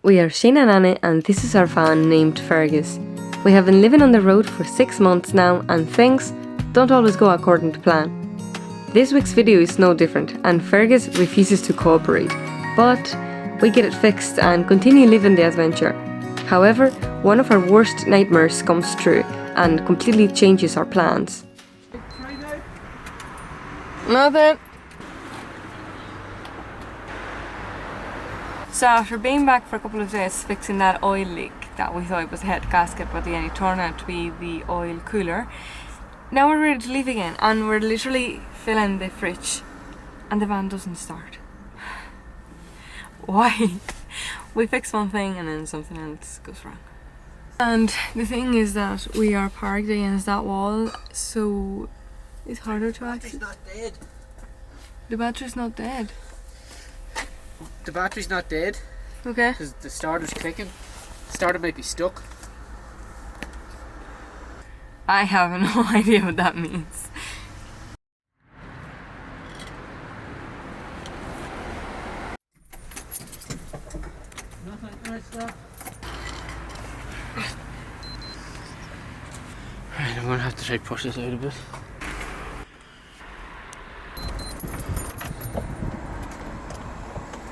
We are Shane and Anna, and this is our van named Fergus. We have been living on the road for 6 months now, and things don't always go according to plan. This week's video is no different, and Fergus refuses to cooperate, but we get it fixed and continue living the adventure. However, one of our worst nightmares comes true and completely changes our plans. Nothing. So after being back for a couple of days fixing that oil leak that we thought was a head gasket, but then it turned out to be the oil cooler, now we're ready to leave again, and we're literally filling the fridge and the van doesn't start. Why? We fix one thing and then something else goes wrong. And the thing is that we are parked against that wall, so it's harder to access. The battery's not dead. The battery's not dead. The battery's not dead. Okay. Because the starter's clicking. The starter might be stuck. I have no idea what that means. Right, I'm gonna have to try to push this out a bit.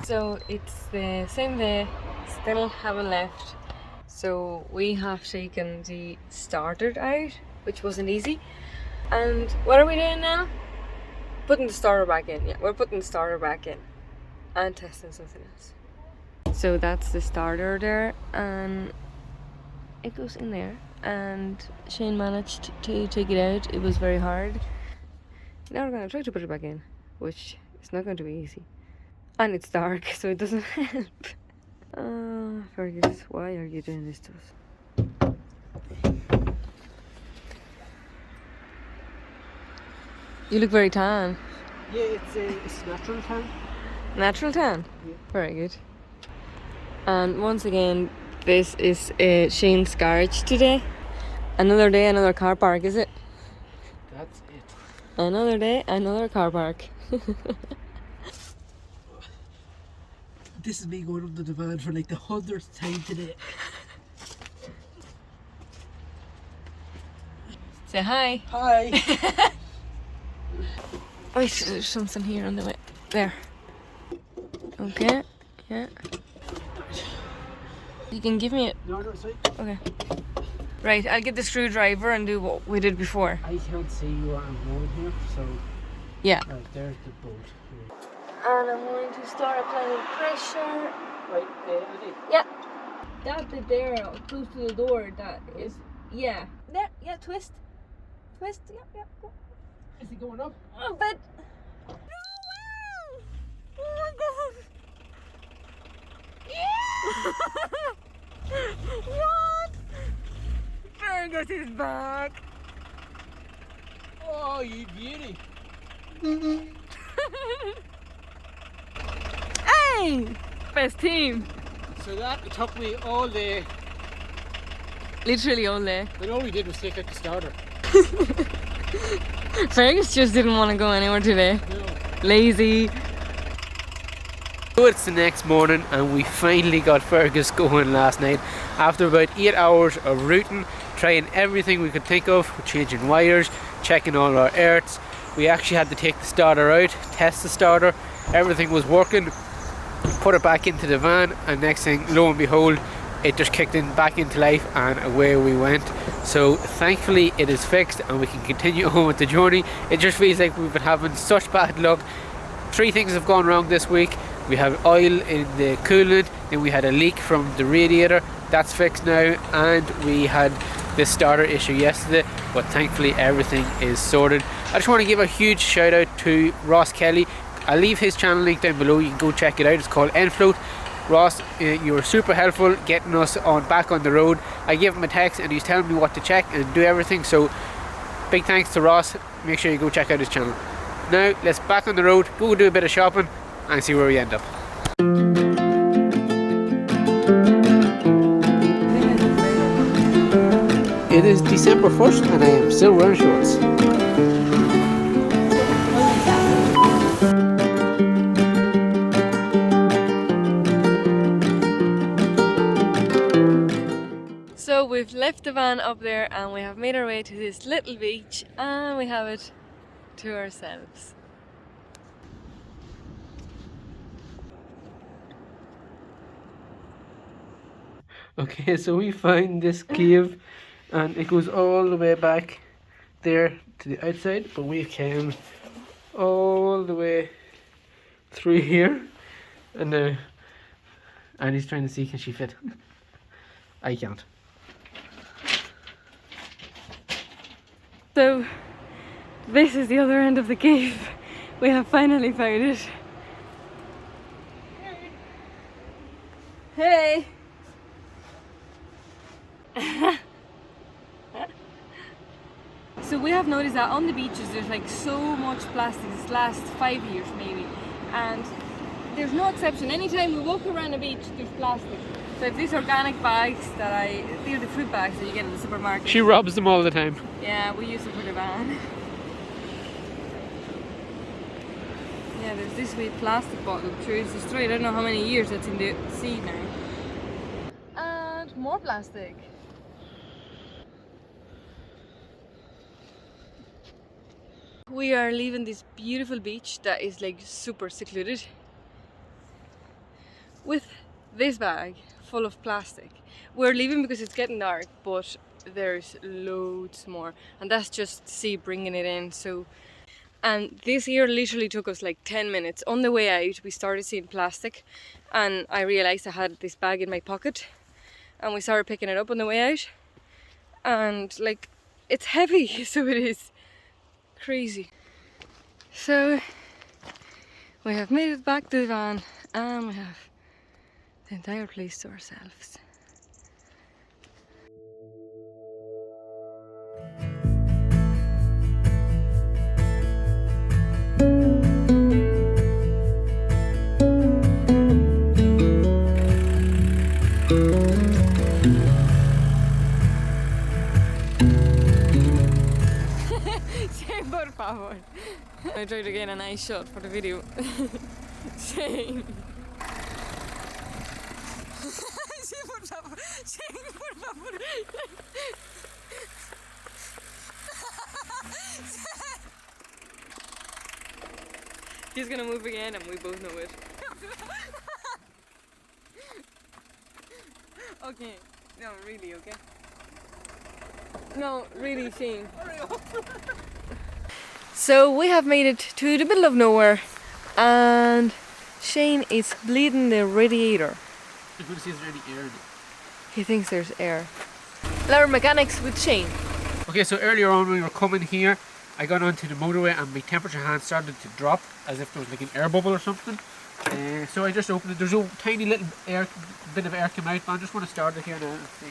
So it's the same day, still haven't left. So we have taken the starter out, which wasn't easy. And what are we doing now? Putting the starter back in. Yeah, we're putting the starter back in and testing something else. So that's the starter there, and it goes in there. And Shane managed to take it out. It was very hard. Now we're gonna try to put it back in, which is not going to be easy. And it's dark, so it doesn't help. Fergus, why are you doing this to us? You look very tan. Yeah, it's natural tan. Natural tan? Yeah. Very good. And once again, this is Shane's garage today. Another day, another car park, is it? That's it. Another day, another car park. This is me going under the van for like the 100th time today. Say hi. Hi. Wait, there's something here on the way. There. Okay. Yeah. You can give me it. No, it's fine. Okay. Right, I'll get the screwdriver and do what we did before. I can't see what I'm going here, so... Yeah. Right, there's the bolt. Here. And I'm going to start applying pressure. Right, Eddie. Yeah. That bit there, close to the door, that is... Yeah. There, yeah, twist. Twist, yeah, go. Is he going up? A bit. No way! Oh my god! Yeah! What? Fergus is back! Oh, you beauty. Hey! Best team! So that took me all day. Literally all day. But all we did was take out the starter. Fergus just didn't want to go anywhere today. No. Lazy. So it's the next morning and we finally got Fergus going last night. After about 8 hours of routing, trying everything we could think of, changing wires, checking all our earths. We actually had to take the starter out, test the starter. Everything was working. Put it back into the van, and next thing, lo and behold, it just kicked in back into life and away we went. So thankfully it is fixed and we can continue on with the journey. It just feels like we've been having such bad luck. 3 things have gone wrong this week. We have oil in the coolant, then we had a leak from the radiator, that's fixed now, and we had this starter issue yesterday, but thankfully everything is sorted. I just want to give a huge shout out to Ross Kelly. I'll leave his channel link down below, you can go check it out. It's called 𝗪𝗙𝗪𝗪𝗪. Ross, you were super helpful getting us back on the road. I gave him a text and he's telling me what to check and do everything, so big thanks to Ross. Make sure you go check out his channel. Now let's back on the road, go do a bit of shopping and see where we end up. It is December 1st and I am still wearing shorts. we've left the van up there and we have made our way to this little beach and we have it to ourselves. Okay, so we found this cave and it goes all the way back there to the outside, but we came all the way through here and now Annie's trying to see can she fit. I can't. So this is the other end of the cave. We have finally found it. Hey! So we have noticed that on the beaches there's like so much plastic this last 5 years maybe, and there's no exception. Anytime we walk around a beach there's plastic. So if these organic bags that they're the fruit bags that you get in the supermarket. She robs them all the time. Yeah, we use them for the van. Yeah, there's this wee plastic bottle. Sure, it's destroyed. I don't know how many years it's in the sea now. And more plastic. We are leaving this beautiful beach that is like super secluded with this bag full of plastic. We're leaving because it's getting dark, but there's loads more, and that's just the sea bringing it in. So, and this here literally took us like 10 minutes. On the way out we started seeing plastic and I realized I had this bag in my pocket and we started picking it up on the way out, and like it's heavy, so it is crazy. So we have made it back to the van and we have the entire place to ourselves. Por favor. I tried to get a nice shot for the video. Shane. Sí, por favor. Shane, por favor. He's gonna move again and we both know it. Okay. No, really, okay? No, really, Shane. So we have made it to the middle of nowhere and Shane is bleeding the radiator. I'm going to see if there's any air in it. He thinks there's air. Ladder mechanics with Shane. Okay, so earlier on when we were coming here, I got onto the motorway and my temperature hand started to drop as if there was like an air bubble or something. So I just opened it. There's a tiny little bit of air came out, but I just want to start it here now and see.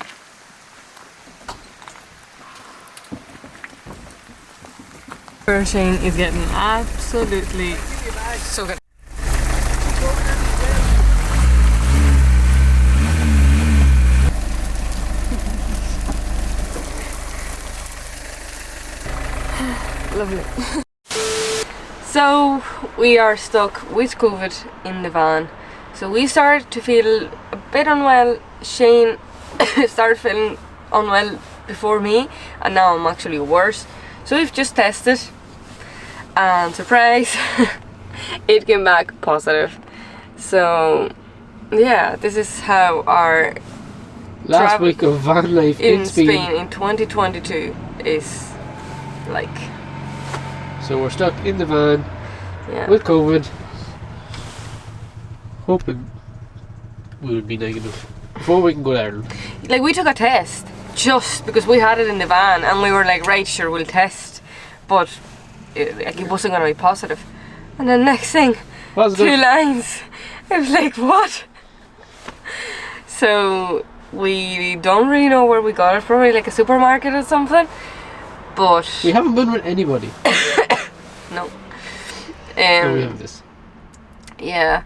Shane is getting absolutely so good. Lovely. So we are stuck with COVID in the van. So we started to feel a bit unwell. Shane started feeling unwell before me, and now I'm actually worse. So we've just tested. And surprise, it came back positive. So yeah, this is how our last week of van life in Spain in 2022 is like. So we're stuck in the van with COVID, hoping we would be negative before we can go to Ireland. Like, we took a test just because we had it in the van and we were like, right, sure, we'll test, but it wasn't going to be positive. And then next thing, positive. 2 lines. It was like, what? So we don't really know where we got it, probably like a supermarket or something, but we haven't been with anybody. No. So we have this. Yeah.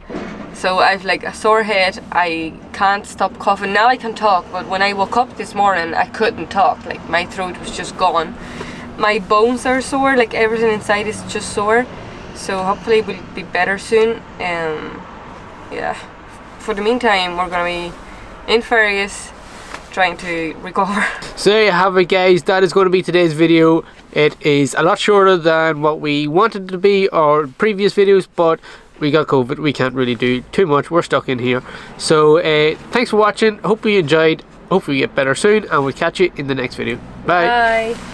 So I've like a sore head, I can't stop coughing. Now I can talk, but when I woke up this morning I couldn't talk. Like, my throat was just gone. My bones are sore, like everything inside is just sore. So hopefully we'll be better soon. Yeah. For the meantime, we're gonna be in Fergus trying to recover. So there you have it, guys. That is going to be today's video. It is a lot shorter than what we wanted it to be, or previous videos, but we got COVID. We can't really do too much. We're stuck in here. So thanks for watching. Hope you enjoyed. Hopefully you get better soon, and we'll catch you in the next video. Bye. Bye.